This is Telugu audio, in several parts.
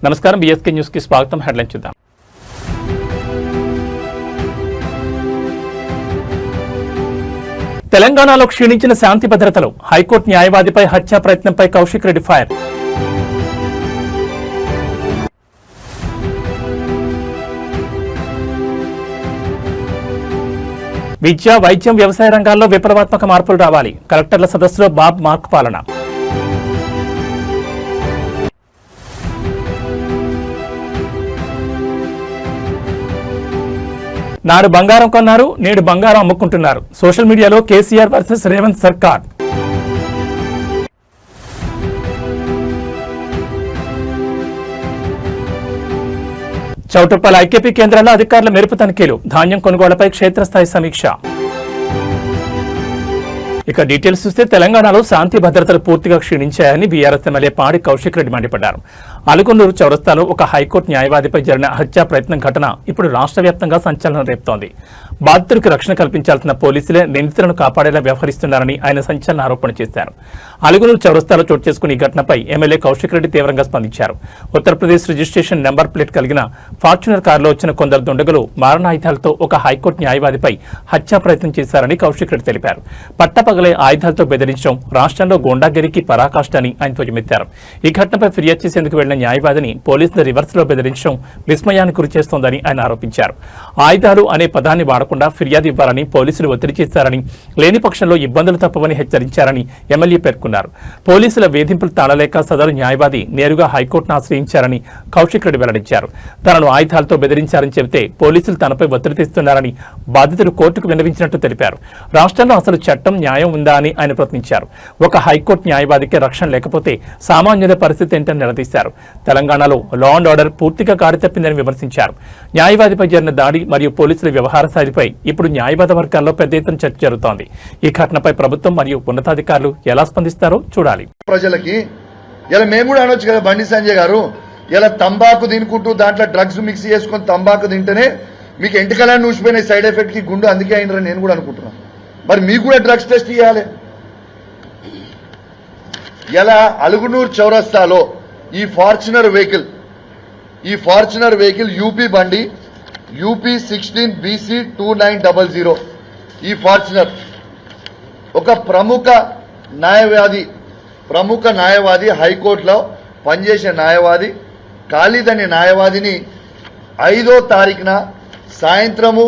నమస్కారం బీఎస్కే న్యూస్ కి స్వాగతం. హెడ్లైన్ చూద్దాం. తెలంగాణలో క్షీణించిన శాంతి భద్రతలు, హైకోర్టు న్యాయవాదిపై హత్యా ప్రయత్నంపై కౌశిక్ రెడ్డి ఫైర్. విద్య, వైద్యం, వ్యవసాయ రంగాల్లో విప్లవాత్మక మార్పులు రావాలి. కలెక్టర్ల సదస్సులో బాబ్ మార్క్ పాలన. నాడు బంగారం కొన్నారు, నేడు బంగారం అమ్ముకుంటున్నారు. సోషల్ మీడియాలో కేసీఆర్ వర్సెస్ రేవంత్ సర్కార్. చౌటుప్పల్ ఐకేపీ కేంద్రాల్లో అధికారుల మెరుపు తనిఖీలు, ధాన్యం కొనుగోళ్లపై క్షేత్రస్థాయి సమీక్ష. ఇక డీటెయిల్స్ చూస్తే తెలంగాణలో శాంతి భద్రతలు పూర్తిగా క్షీణించాయని బీఆర్ఎస్ ఎమ్మెల్యే పాడి కౌశిక్ రెడ్డి మండిపడ్డారు. అలుగునూరు చౌరస్తాలో ఒక హైకోర్టు న్యాయవాదిపై జరిగిన హత్యా ప్రయత్నం ఘటన ఇప్పుడు రాష్ట్ర వ్యాప్తంగా సంచలనం రేపుతోంది. బాధితుడికి రక్షణ కల్పించాల్సిన పోలీసులే నిందితులను కాపాడేలా వ్యవహరిస్తున్నారని ఆయన సంచలన ఆరోపణ చేశారు. అలుగునూరు చౌరస్తాలో చోటు చేసుకున్న ఈ ఘటనపై ఎమ్మెల్యే కౌశిక్ రెడ్డి తీవ్రంగా స్పందించారు. ఉత్తరప్రదేశ్ రిజిస్ట్రేషన్ నెంబర్ ప్లేట్ కలిగిన ఫార్చునర్ కారులో వచ్చిన కొందరు దుండగులు మారణాయుధాలతో ఒక హైకోర్టు న్యాయవాదిపై హత్యా ప్రయత్నం చేశారని కౌశిక్ రెడ్డి తెలిపారు. పట్టపగలే ఆయుధాలతో బెదిరించడం రాష్ట్రంలో గోండాగిరికి పరాకాష్ట అని ఆయన ధ్వజమెత్తారు. ఈ ఘటనపై ఫిర్యాదు చేసేందుకు వెళ్లిన న్యాయవాదిని పోలీసులు రివర్స్ లో బెదిరించడం విస్మయానికి గురి చేస్తోందని ఆయన ఆరోపించారు. ఆయుధాలు అనే పదాన్ని వాడకుండా ఫిర్యాదు ఇవ్వాలని పోలీసులు ఒత్తిడి చేశారని, లేని పక్షంలో ఇబ్బందులు తప్పవని హెచ్చరించారని ఎమ్మెల్యే పేర్కొన్నారు. పోలీసుల వేధింపులు తాళలేక సదరు న్యాయవాది నేరుగా హైకోర్టును ఆశ్రయించారని కౌశిక్ రెడ్డి వెల్లడించారు. తనను ఆయుధాలతో బెదిరించారని చెబితే పోలీసులు తనపై ఒత్తిడి తెస్తున్నారని బాధితులు కోర్టుకు విన్నవించినట్టు తెలిపారు. రాష్ట్రంలో అసలు చట్టం, న్యాయం ఉందా అని ఆయన ప్రశ్నించారు. ఒక హైకోర్టు న్యాయవాదికి రక్షణ లేకపోతే సామాన్యుల పరిస్థితి ఏంటని నిలదీశారు. తెలంగాణలో లా అండ్ ఆర్డర్ పూర్తిగా గాడితప్పిందని విమర్శించారు. న్యాయవాదిపై జరిగిన దాడి మరియు పోలీసుల వ్యవహార శైలిపై ఇప్పుడు న్యాయవాద వర్గాల్లో పెద్ద ఎత్తున చర్చ జరుగుతోంది. ఈ ఘటనపై ప్రభుత్వం మరియు ఉన్నతాధికారులు ఎలా స్పందిస్తారో చూడాలి. ప్రజలకి ఇలా మేము కూడా అనొచ్చు కదా, బండి సంజయ్ గారు ఇలా తంబాకు తినుకుంటూ దాంట్లో డ్రగ్స్ మిక్స్ చేసుకుని తంబాకు తింటేనే మీకు ఎంటికలని ఊసిపోయిన సైడ్ ఎఫెక్ట్ కి గుండు అందుకే అయినరని నేను కూడా అనుకుంటున్నాను. మరి మీకు కూడా డ్రగ్స్ టెస్ట్ ఇవ్వాలి. ఇలా అలుగునూరు చౌరస్తాలో ఈ ఫార్చునర్ వెహికల్ యూపీ బండి యూపీ 16 BC 2900 ఈ ఫార్చునర్ ఒక ప్రముఖ న్యాయవాది హైకోర్టులో పనిచేసే న్యాయవాది ఖాళీద్ అనే న్యాయవాదిని 5వ తారీఖున సాయంత్రము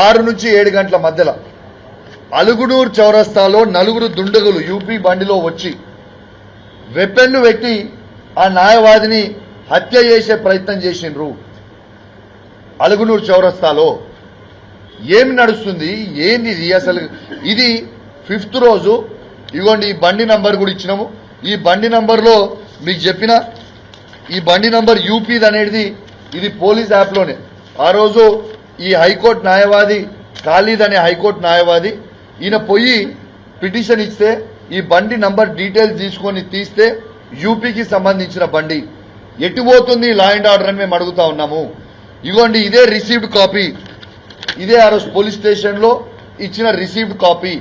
6 నుంచి 7 గంటల మధ్యలో అలుగునూరు చౌరస్తాలో నలుగురు దుండగులు యూపీ బండిలో వచ్చి వెపన్ను పెట్టి ఆ న్యాయవాదిని హత్య చేసే ప్రయత్నం చేసిండ్రు. అలుగునూరు చౌరస్తాలో ఏమి నడుస్తుంది, ఏంది ఇది అసలు? ఇది 5th రోజు. ఇగోండి ఈ బండి నంబర్ కూడా ఇచ్చినాము. ఈ బండి నంబర్లో మీకు చెప్పిన ఈ బండి నంబర్ యూపీది అనేది ఇది పోలీస్ యాప్లోనే. ఆ రోజు ఈ హైకోర్టు న్యాయవాది ఖాళీద్ అనే హైకోర్టు న్యాయవాది ఈయన పోయి పిటిషన్ ఇస్తే ఈ బండి నంబర్ డీటెయిల్స్ తీసుకొని తీస్తే యూపీకి సంబంధించిన బండి ఎటు పోతుంది లా అండ్ ఆర్డర్ అని మేము అడుగుతా ఉన్నాము. ఇగోండి ఇదే రిసీవ్డ్ కాపీ, ఇదే ఆ రోజు పోలీస్ స్టేషన్లో ఇచ్చిన రిసీవ్డ్ కాపీ.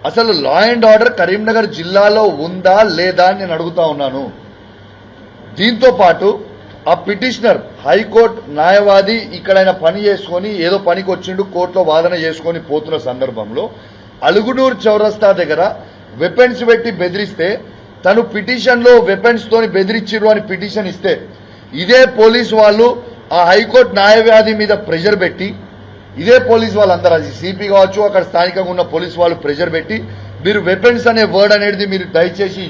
అసలు లా అండ్ ఆర్డర్ కరీంనగర్ జిల్లాలో ఉందా లేదా అని నేను అడుగుతా ఉన్నాను. దీంతో పాటు ఆ పిటిషనర్ హైకోర్టు న్యాయవాది ఇక్కడ ఆయన పని చేసుకొని ఏదో పనికి వచ్చిండు, కోర్టులో వాదన చేసుకొని పోతున్న సందర్భంలో అలుగునూరు చౌరస్తా దగ్గర వెపన్స్ పెట్టి బెదిరిస్తే తను పిటిషన్ లో వెపన్స్ తోని బెదిరించిరు అని పిటిషన్ ఇస్తే ఇదే పోలీసు వాళ్ళు ఆ హైకోర్టు న్యాయవాది మీద ప్రెషర్ పెట్టి, ఇదే పోలీసు వాళ్ళందరూ అది సిపి కావచ్చు అక్కడ స్థానికంగా ఉన్న పోలీసు వాళ్ళు ప్రెషర్ పెట్టి మీరు వెపన్స్ అనే వర్డ్ అనేది మీరు దయచేసి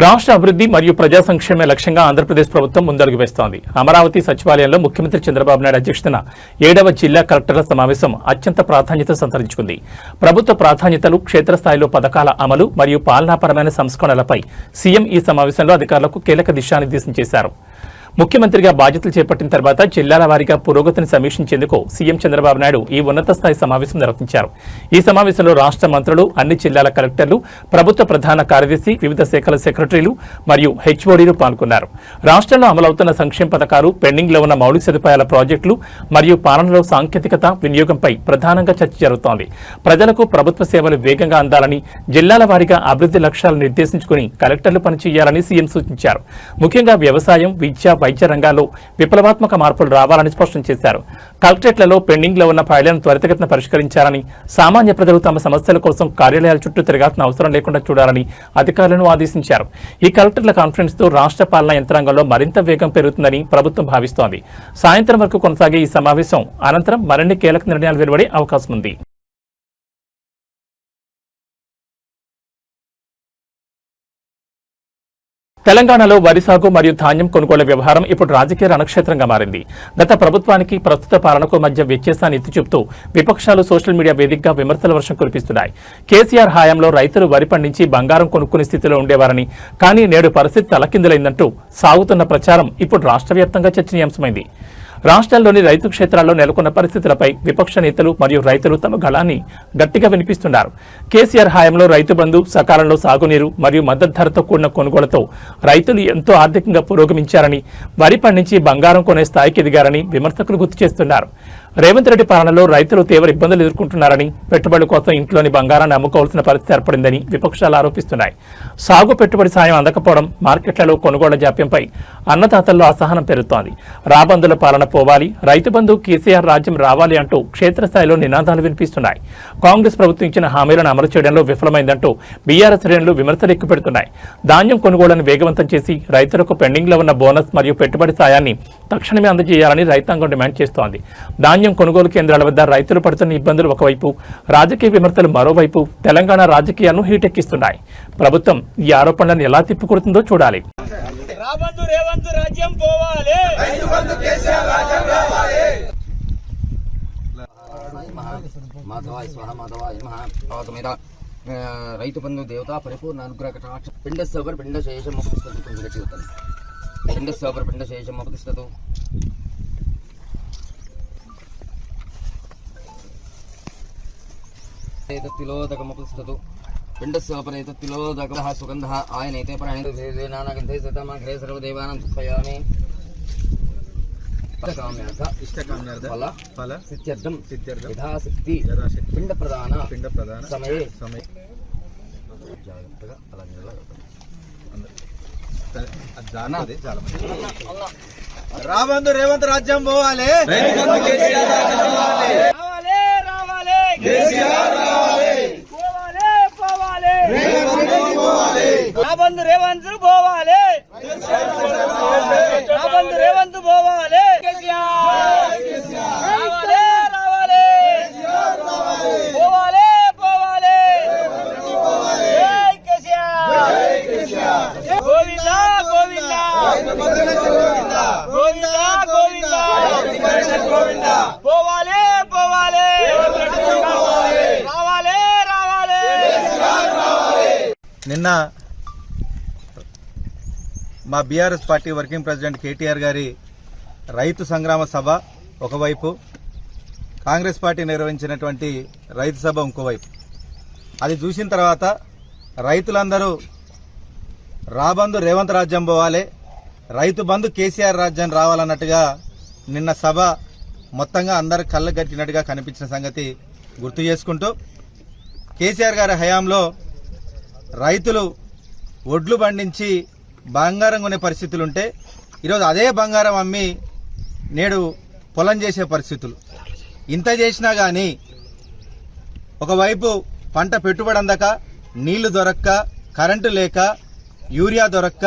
రాష్ట్ర అభివృద్ధి మరియు ప్రజా సంక్షేమ లక్ష్యంగా ఆంధ్రప్రదేశ్ ప్రభుత్వం ముందడుగు వేస్తోంది. అమరావతి సచివాలయంలో ముఖ్యమంత్రి చంద్రబాబు నాయుడు అధ్యక్షతన 7వ జిల్లా కలెక్టర్ల సమావేశం అత్యంత ప్రాధాన్యత సంతరించుకుంది. ప్రభుత్వ ప్రాధాన్యతలు, క్షేత్రస్థాయిలో పథకాల అమలు మరియు పాలనాపరమైన సంస్కరణలపై సీఎం ఈ సమావేశంలో అధికారులకు కీలక దిశానిర్దేశం చేశారు. ముఖ్యమంత్రిగా బాధ్యతలు చేపట్టిన తర్వాత జిల్లాల వారీగా పురోగతిని సమీక్షించేందుకు సీఎం చంద్రబాబు నాయుడు ఈ ఉన్నత స్థాయి సమావేశం నిర్వహించారు. ఈ సమావేశంలో రాష్ట్ర మంత్రులు, అన్ని జిల్లాల కలెక్టర్లు, ప్రభుత్వ ప్రధాన కార్యదర్శి, వివిధ శాఖల సెక్రటరీలు మరియు హెచ్ఓడీలు పాల్గొన్నారు. రాష్ట్రంలో అమలవుతున్న సంక్షేమ పథకాలు, పెండింగ్ లో ఉన్న మౌలిక సదుపాయాల ప్రాజెక్టులు మరియు పాలనలో సాంకేతికత వినియోగంపై ప్రధానంగా చర్చ జరుగుతోంది. ప్రజలకు ప్రభుత్వ సేవలు వేగంగా అందాలని, జిల్లాల వారీగా అభివృద్ధి లక్ష్యాలను నిర్దేశించుకుని కలెక్టర్లు పనిచేయాలని సీఎం సూచించారు. ముఖ్యంగా వ్యవసాయం, విద్య, వైద్య రంగాల్లో విప్లవాత్మక మార్పులు రావాలని స్పష్టం చేశారు. కలెక్టరేట్లలో పెండింగ్ లో ఉన్న ఫైళ్లను త్వరితగతిన పరిష్కరించాలని, సామాన్య ప్రజలు తమ సమస్యల కోసం కార్యాలయాల చుట్టూ తిరగాల్సిన అవసరం లేకుండా చూడాలని అధికారులను ఆదేశించారు. ఈ కలెక్టర్ల కాన్ఫరెన్స్ తో రాష్ట్ర పాలనా యంత్రాంగంలో మరింత వేగం పెరుగుతుందని ప్రభుత్వం భావిస్తోంది. సాయంత్రం వరకు కొనసాగే ఈ సమావేశం అనంతరం మరిన్ని కీలక నిర్ణయాలు వెలువడే అవకాశం ఉంది. తెలంగాణలో వరి సాగు మరియు ధాన్యం కొనుగోలు వ్యవహారం ఇప్పుడు రాజకీయ రణక్షేత్రంగా మారింది. గత ప్రభుత్వానికి ప్రస్తుత పాలనకు మధ్య వ్యత్యాసాన్ని ఎత్తి చూపుతూ విపక్షాలు సోషల్ మీడియా వేదికగా విమర్శల వర్షం కురిపిస్తున్నాయి. కేసీఆర్ హయాంలో రైతులు వరి పండించి బంగారం కొనుక్కునే స్థితిలో ఉండేవారని, కానీ నేడు పరిస్థితి తలకిందులైందంటూ సాగుతున్న ప్రచారం ఇప్పుడు రాష్ట్ర వ్యాప్తంగా చర్చనీయాంశమైంది. రాష్ట్రాల్లోని రైతు క్షేత్రాల్లో నెలకొన్న పరిస్థితులపై విపక్ష నేతలు మరియు రైతులు తమ గళాన్ని గట్టిగా వినిపిస్తున్నారు. కేసీఆర్ హయాంలో రైతు బంధు, సకాలంలో సాగునీరు మరియు మద్దతు ధరతో కూడిన కొనుగోలుతో రైతులు ఎంతో ఆర్థికంగా పురోగమించారని, వరి పండించి బంగారం కొనే స్థాయికి ఎదిగారని విమర్శకులు గుర్తు చేస్తున్నారు. రేవంత్ రెడ్డి పాలనలో రైతులు తీవ్ర ఇబ్బందులు ఎదుర్కొంటున్నారని, పెట్టుబడుల కోసం ఇంట్లోని బంగారాన్ని అమ్ముకోవాల్సిన పరిస్థితి ఏర్పడిందని విపక్షాలు ఆరోపిస్తున్నాయి. సాగు పెట్టుబడి సాయం అందకపోవడం, మార్కెట్లలో కొనుగోళ్ల జాప్యంపై అన్నదాతల్లో అసహనం పెరుగుతోంది. రాబందుల పాలన పోవాలి, రైతు బంధు, కేసీఆర్ రాజ్యం రావాలి అంటూ క్షేత్రస్థాయిలో నినాదాలు వినిపిస్తున్నాయి. కాంగ్రెస్ ప్రభుత్వం ఇచ్చిన హామీలను అమలు చేయడంలో విఫలమైందంటూ బీఆర్ఎస్ శ్రేణులు విమర్శలు ఎక్కుపెడుతున్నాయి. ధాన్యం కొనుగోళ్లను వేగవంతం చేసి రైతులకు పెండింగ్ లో ఉన్న బోనస్ మరియు పెట్టుబడి సాయాన్ని తక్షణమే అందజేయాలని రైతాంగం డిమాండ్ చేస్తోంది. ధాన్యం కొనుగోలు కేంద్రాల వద్ద రైతులు పడుతున్న ఇబ్బందులు ఒకవైపు, రాజకీయ విమర్శలు మరోవైపు తెలంగాణ రాజకీయాలను హీటెక్కిస్తున్నాయి. ప్రభుత్వం ఈ ఆరోపణలను ఎలా తిప్పుకొడుతుందో చూడాలి. రాబందు రేవంత్ రాజ్యం పోవాలి, రైతు బంధు దేవత పరిపూర్ణ అనుగ్రహ కటాక్ష పిండ సబర్ పిండ శేషం పిండ సబర్ పిండ శేషం ఉపతిష్టతు తిలోదకముపతిష్టతు పిండ సపరేత తిలోదక సుగంధ ఆయనైతే ప్రాణగంధే సతమగ్రే సర్వదేవానం పుష్పయామి ఫల సిద్ధ్యర్థం యథాశక్తి పిండ ప్రదాన సమయే జాగ్రత్తగా అలా రాబందు రేవంత్ రాజ్యం పోవాలి, రాబందు రేవంత్ పోవాలి, రాబందు రేవంత్ పోవాలి, పోవాలి పోవాలి గోవిందా గోవిందా గోవిందా గోవిందా పోవాలి పోవాలి రావాలి రావాలి. నిన్న మా BRS party working president KTR గారి రైతు సంగ్రామ సభ ఒకవైపు, కాంగ్రెస్ పార్టీ నిర్వహించినటువంటి రైతు సభ ఇంకోవైపు. అది చూసిన తర్వాత రైతులందరూ రాబందు రేవంత్ రాజ్యం పోవాలి, రైతు బంధు కేసీఆర్ రాజ్యం రావాలన్నట్టుగా నిన్న సభ మొత్తంగా అందరు కళ్ళ కట్టినట్టుగా కనిపించిన సంగతి గుర్తు చేసుకుంటూ, కేసీఆర్ గారి హయాంలో రైతులు ఒడ్లు పండించి బంగారం కొనే పరిస్థితులుంటే ఈరోజు అదే బంగారం అమ్మి నేడు పొలం చేసే పరిస్థితులు. ఇంత చేసినా కానీ ఒకవైపు పంట పెట్టుబడి అందక, నీళ్లు దొరక్క, కరెంటు లేక, యూరియా దొరక్క,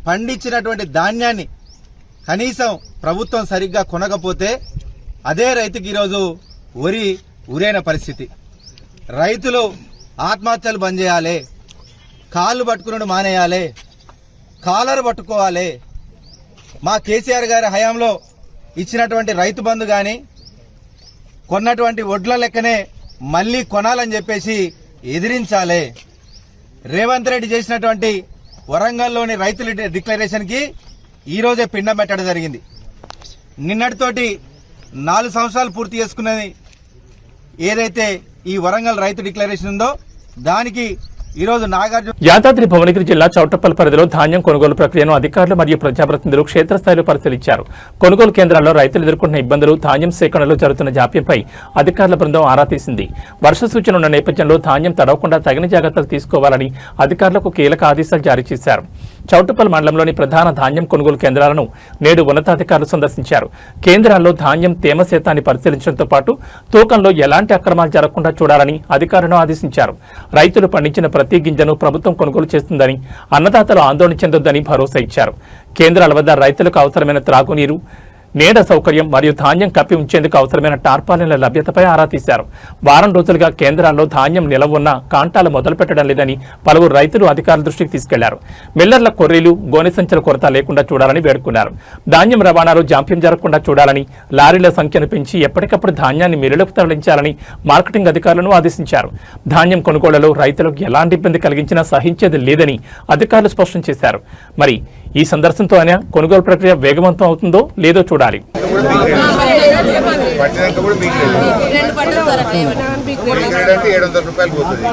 పండించినటువంటి ధాన్యాన్ని కనీసం ప్రభుత్వం సరిగ్గా కొనకపోతే అదే రైతుకి ఈరోజు ఉరైన పరిస్థితి. రైతులు ఆత్మహత్యలు బంద్ చేయాలి, కాళ్ళు పట్టుకుని మానేయాలి, కాలర్ పట్టుకోవాలి. మా కేసీఆర్ గారి హయాంలో ఇచ్చినటువంటి రైతు బంధు కానీ కొన్నటువంటి వడ్ల లెక్కనే మళ్లీ కొనాలని చెప్పేసి ఎదిరించాలి. రేవంత్ రెడ్డి చేసినటువంటి వరంగల్లోని రైతుల డిక్లరేషన్ కి ఈ రోజే పిండం పెట్టడం జరిగింది. నిన్నటితోటి 4 సంవత్సరాలు పూర్తి చేసుకున్నది ఏదైతే ఈ వరంగల్ రైతు డిక్లరేషన్ ఉందో దానికి ఈరోజు నాగార్జున యాదాద్రి భువనగిరి జిల్లా చౌటప్పల్ పరిధిలో ధాన్యం కొనుగోలు ప్రక్రియను అధికారులు మరియు ప్రజాప్రతినిధులు క్షేత్రస్థాయిలో పరిశీలించారు. కొనుగోలు కేంద్రాల్లో రైతులు ఎదుర్కొంటున్న ఇబ్బందులు, ధాన్యం సేకరణలో జరుగుతున్న జాప్యంపై అధికారుల బృందం ఆరా తీసింది. వర్ష సూచన ఉన్న నేపథ్యంలో ధాన్యం తడవకుండా తగిన జాగ్రత్తలు తీసుకోవాలని అధికారులకు కీలక ఆదేశాలు జారీ చేశారు. చౌటప్పల్ మండలంలోని ప్రధాన ధాన్యం కొనుగోలు కేంద్రాలను నేడు ఉన్నతాధికారులు సందర్శించారు. కేంద్రాల్లో ధాన్యం తేమ శాతాన్ని పరిశీలించడంతో పాటు తూకంలో ఎలాంటి అక్రమాలు జరగకుండా చూడాలని అధికారులను ఆదేశించారు. రైతులు పండించిన ప్రతి గింజను ప్రభుత్వం కొనుగోలు చేస్తుందని, అన్నదాతలు ఆందోళన చెందొద్దని భరోసా ఇచ్చారు. కేంద్రాల వద్ద రైతులకు అవసరమైన త్రాగునీరు, నీడ సౌకర్యం మరియు ధాన్యం కప్పి ఉంచేందుకు అవసరమైన టార్పాలిన్ల లభ్యతపై ఆరా తీశారు. వారం రోజులుగా కేంద్రాల్లో ధాన్యం నిలవ ఉన్న కాంటాలు మొదలుపెట్టడం లేదని పలువురు రైతులు అధికారుల దృష్టికి తీసుకెళ్లారు. మిల్లర్ల కొర్రీలు, గోనె సంచుల కొరత లేకుండా చూడాలని వేడుకున్నారు. ధాన్యం రవాణాలో జాప్యం జరగకుండా చూడాలని, లారీల సంఖ్యను పెంచి ఎప్పటికప్పుడు ధాన్యాన్ని మిల్లులకు తరలించాలని మార్కెటింగ్ అధికారులను ఆదేశించారు. ధాన్యం కొనుగోళ్లలో రైతులకు ఎలాంటి ఇబ్బంది కలిగించినా సహించేది లేదని అధికారులు స్పష్టం చేశారు. మరి ఈ సందర్శనతో అయినా కొనుగోలు ప్రక్రియ వేగవంతం అవుతుందో లేదో చూడాలి. పట్టినాక కూడా బీగ్ రేట్ అంటే 700 రూపాయలు పోతుంది,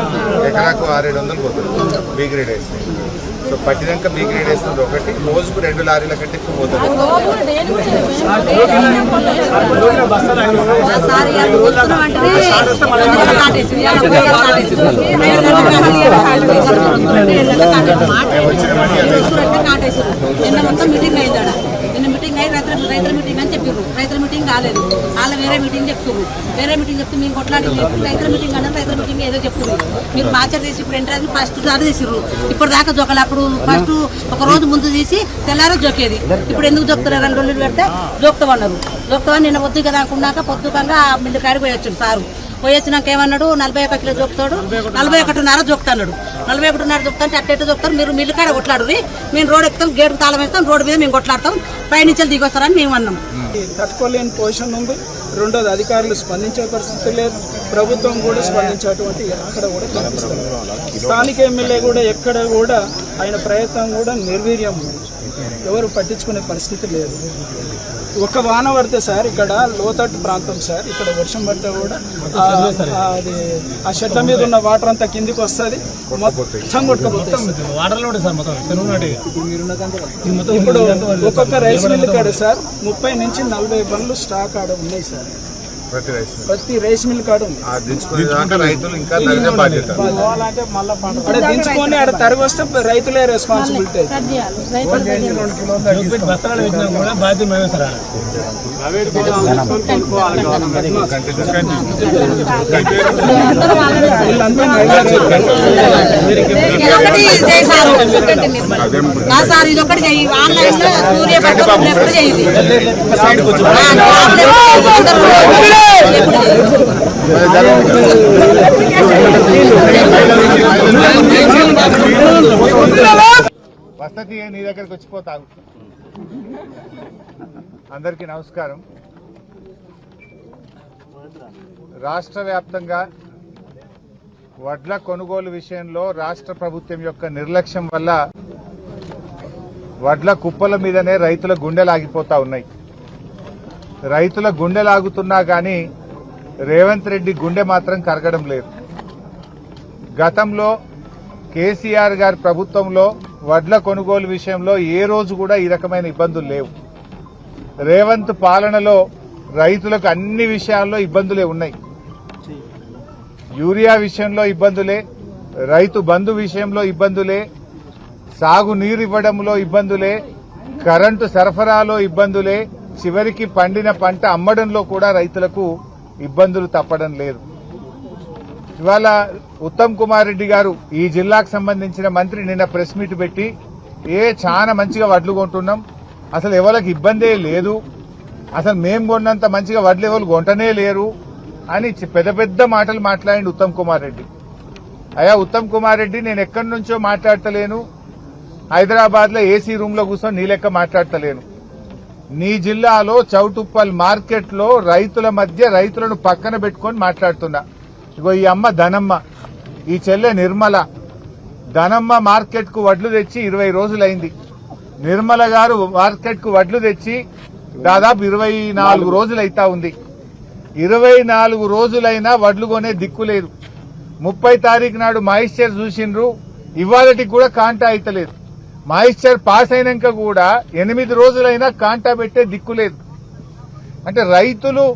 ఎకరాకు 600-700 పోతుంది బీగ్ రేట్ వేస్తే. సో పట్టినాక బీగ్ రేట్ వేస్తుంది ఒకటి, రోజుకు 2 లారీల కంటే ఎక్కువ పోతుంది. రైతుల మీటింగ్ అని చెప్పారు. రైతుల మీటింగ్ కాలేదు, వాళ్ళ వేరే మీటింగ్ చెప్తున్నారు. వేరే మీటింగ్ చెప్తే మేము కొట్లాడి రైతుల మీటింగ్ అంటే రైతుల మీటింగ్ ఏదో చెప్తున్నారు. మీరు మార్చర్ తీసి ఇప్పుడు ఎంటర్ ఫస్ట్ సార్ తీసిర్రు. ఇప్పుడు దాకా జోకలు అప్పుడు ఫస్ట్ ఒక రోజు ముందు తీసి తెల్లారో జోకేది. ఇప్పుడు ఎందుకు జోకుతున్నారు? 2 రోజులు పెడితే జోక్తామన్నారు. జోక్తామని నిన్న పొద్దుగా రాకుండా పొద్దుకంగా మిల్లు కాడికి పోయి వచ్చాడు సారు. పోయి వచ్చినాక ఏమన్నాడు, 41 కిలో జోక్తాడు, 41.5 జోక్తాడు. 41.5 జోక్తాంటే అట్టెట్టు జోక్తారు. మీరు మిల్లు కాడ కొట్లాడు, మేము రోడ్ ఎక్కుతాం, గేటుకు తాళం వేస్తాం, రోడ్డు మీద మేము కొట్లాడతాం, పైనుంచి దిగొస్తారని మేము అన్నాం. తట్టుకోలేని పొజిషన్ ఉంది. రెండోది అధికారులు స్పందించే పరిస్థితి లేదు, ప్రభుత్వం కూడా స్పందించేటువంటి అక్కడ కూడా కనిపిస్తుంది. స్థానిక ఎమ్మెల్యే కూడా ఎక్కడ కూడా ఆయన ప్రయత్నం కూడా నిర్వీర్యం, ఎవరు పట్టించుకునే పరిస్థితి లేదు. ఒక వాన పడితే సార్ ఇక్కడ లోతట్టు ప్రాంతం సార్, ఇక్కడ వర్షం పడితే కూడా అది ఆ షెడ్ల మీద ఉన్న వాటర్ అంతా కిందికి వస్తుంది, మొత్తం కొట్టుకుపోతుంది. ఇప్పుడు ఒక్కొక్క రైస్ మిల్ కాడ సార్ 30 నుంచి 40 బండ్లు స్టాక్ ఆడ ఉన్నాయి సార్. ప్రతి రైస్ మిల్ కాడ ఉంది. అక్కడ దించుకొని ఆడ తరిగి వస్తే రైతులే రెస్పాన్సిబిలిటీ. సార్ ఇది ఒకటి ఆన్లైన్ లో సూర్య ఎప్పుడు చేయాలి. వసతి నీ దగ్గరికి వచ్చిపోతావు. అందరికీ నమస్కారం. రాష్ట్ర వ్యాప్తంగా వడ్ల కొనుగోలు విషయంలో రాష్ట్ర ప్రభుత్వం యొక్క నిర్లక్ష్యం వల్ల వడ్ల కుప్పల మీదనే రైతుల గుండెలాగిపోతా ఉన్నాయి. రైతుల గుండెలాగుతున్నా కానీ రేవంత్ రెడ్డి గుండె మాత్రం కరగడం లేదు. గతంలో కేసీఆర్ గారి ప్రభుత్వంలో వడ్ల కొనుగోలు విషయంలో ఏ రోజు కూడా ఈ రకమైన ఇబ్బందులు లేవు. రేవంత్ పాలనలో రైతులకు అన్ని విషయాల్లో ఇబ్బందులే ఉన్నాయి. యూరియా విషయంలో ఇబ్బందులే, రైతు బంధు విషయంలో ఇబ్బందులే, సాగు నీరు ఇవ్వడంలో ఇబ్బందులే, కరెంటు సరఫరాలో ఇబ్బందులే, చివరికి పండిన పంట అమ్మడంలో కూడా రైతులకు ఇబ్బందులు తప్పడం లేదు. ఇవాళ ఉత్తమ్ కుమార్ రెడ్డి గారు ఈ జిల్లాకు సంబంధించిన మంత్రి నిన్న ప్రెస్ మీట్ పెట్టి చాలా మంచిగా వడ్లు కొంటున్నాం, అసలు ఎవరికి ఇబ్బందే లేదు, అసలు మేము కొన్నంత మంచిగా వడ్లు ఎవరు కొంటనే లేరు అని పెద్ద పెద్ద మాటలు మాట్లాడిండు ఉత్తమ్ కుమార్ రెడ్డి. అయ్యా ఉత్తమ్ కుమార్ రెడ్డి, నేను ఎక్కడి నుంచో మాట్లాడతలేను, హైదరాబాద్ లో ఏసీ రూమ్ లో కూర్చొని నీ లెక్క మాట్లాడతలేను. నీ జిల్లాలో చౌటుప్పల్ మార్కెట్ లో రైతుల మధ్య రైతులను పక్కన పెట్టుకొని మాట్లాడుతున్నా. ఇగో ఈ అమ్మ ధనమ్మ, ఈ చెల్లె నిర్మల, ధనమ్మ మార్కెట్ కు వడ్లు తెచ్చి 20 రోజులైంది. నిర్మల గారు మార్కెట్ కు వడ్లు తెచ్చి దాదాపు 24 రోజులు అయితా ఉంది. 24 రోజులైనా వడ్లు కొనే దిక్కు లేదు. 30 తారీఖు నాడు మాయిశ్చర్ చూసిండ్రు, ఇవాళటికి కూడా కాంటా అయితలేదు. మాయిశ్చర్ పాస్ అయినాక కూడా 8 రోజులైనా కాంటా పెట్టే దిక్కు లేదు. అంటే రైతులు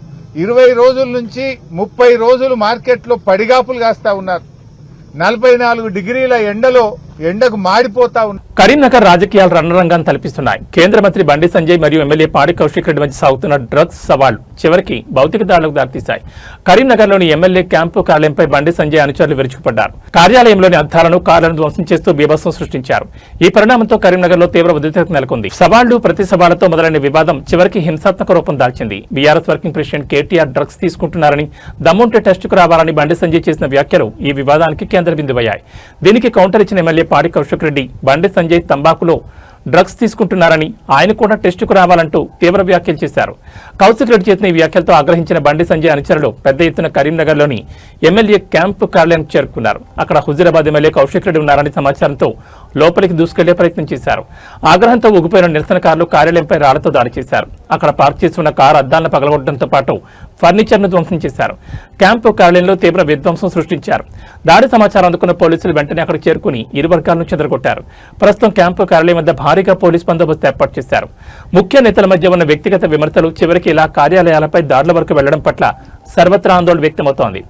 20 రోజుల నుంచి 30 రోజులు మార్కెట్లో పడిగాపులు కాస్తా ఉన్నారు. 44 డిగ్రీల ఎండకు మాడిపోతా ఉన్నారు. కరీంనగర్ రాజకీయాలు రణరంగాన్ని తలపిస్తున్నాయి. కేంద్ర మంత్రి బండి సంజయ్ మరియు ఎమ్మెల్యే పాడి కౌశిక్ రెడ్డి మధ్య సాగుతున్న డ్రగ్స్ సవాళ్లు చివరికి భౌతిక దాడులకు దారితీశాయి. కరీంనగర్లోని ఎమ్మెల్యే క్యాంపు కార్యాలయంపై బండి సంజయ్ అనుచరులు విరుచుకుపడ్డారు. కార్యాలయంలోని అద్దాలను, కార్లను ధ్వంసం చేస్తూ బీభత్సం సృష్టించారు. ఈ పరిణామంతో కరీంనగర్లో తీవ్ర ఉద్రిక్తత నెలకొంది. సవాళ్లు, ప్రతి సవాళ్లతో మొదలైన వివాదం చివరికి హింసాత్మక రూపం దాల్చింది. BRS working president KTR drugs తీసుకుంటున్నారని, దమ్ముంటే టెస్టుకు రావాలని బండి సంజయ్ చేసిన వ్యాఖ్యలు ఈ వివాదానికి కేంద్ర బిందువయ్యాయి. దీనికి కౌంటర్ ఇచ్చిన ఎమ్మెల్యే పాడి కౌశిక్ రెడ్డి బండి సంజయ్ తంబాకులో డ్రగ్స్ తీసుకుంటున్నారని, ఆయన కూడా టెస్టుకు రావాలంటూ తీవ్ర వ్యాఖ్యలు చేశారు. కౌశిక్ రెడ్డి చేసిన ఈ వ్యాఖ్యలతో ఆగ్రహించిన బండి సంజయ్ అనుచరులు పెద్ద ఎత్తున కరీంనగర్లోని ఎమ్మెల్యే క్యాంపు కార్యాలయానికి చేరుకున్నారు. అక్కడ హుజూరాబాద్ ఎమ్మెల్యే కౌశిక్ రెడ్డి ఉన్నారని సమాచారంతో లోపలికి దూసుకెళ్లే ప్రయత్నం చేశారు. ఆగ్రహంతో ఊగిపోయిన నిరసనకారులు కార్యాలయంపై రాళ్లతో దాడి చేశారు. అక్కడ పార్క్ చేసి ఉన్న కారు అద్దాలను పగలగొట్టడంతో పాటు ఫర్నిచర్ను ధ్వంసం చేశారు. క్యాంపు కార్యాలయంలో తీవ్ర విధ్వంసం సృష్టించారు. దాడి సమాచారం అందుకున్న పోలీసులు వెంటనే అక్కడికి చేరుకుని ఇరు వర్గాలను చెదరగొట్టారు. ప్రస్తుతం క్యాంపు కార్యాలయం వద్ద భారీగా పోలీస్ బందోబస్తు ఏర్పాటు చేశారు. ముఖ్య నేతల మధ్య ఉన్న వ్యక్తిగత విమర్శలు చివరికి ఇలా కార్యాలయాలపై దాడుల వరకు వెళ్లడం పట్ల సర్వత్రా ఆందోళన వ్యక్తమవుతోంది.